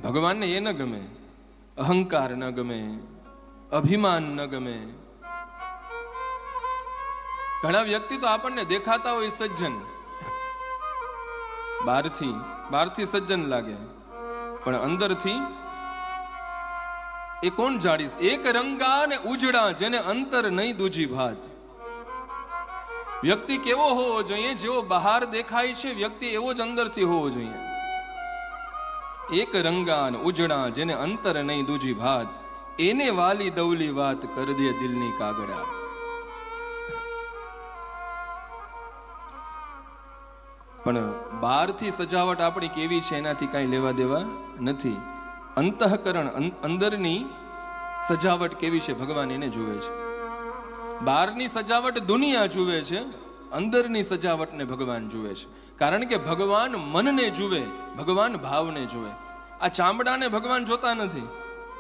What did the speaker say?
ભગવાનને એ ન ગમે, અહંકાર ન ગમે, અભિમાન ન ગમે. ઘણા વ્યક્તિ તો આપણને દેખાતા હોય સજ્જન, બહારથી સજ્જન લાગે, પણ અંદરથી એ કોણ જાણીશ? એક રંગા ને ઉજળા, જેને અંતર નહીં દૂજી ભાત. વ્યક્તિ કેવો હોવો જોઈએ? જેવો બહાર દેખાય છે વ્યક્તિ એવો જ અંદરથી હોવો જોઈએ. એક રંગા ને ઉજળા, જેને અંતર નહીં દૂજી ભાત, એને વાલી દવલી વાત કર દે દિલની કાગડા. પણ બહારથી સજાવટ આપણી કેવી છે એનાથી કાંઈ લેવા દેવા નથી. અંતઃકરણ, અંદરની સજાવટ કેવી છે ભગવાન એને જુએ છે. બહારની સજાવટ દુનિયા જુએ છે, અંદરની સજાવટને ભગવાન જુએ છે. કારણ કે ભગવાન મનને જુએ, ભગવાન ભાવને જુએ. આ ચામડાને ભગવાન જોતા નથી.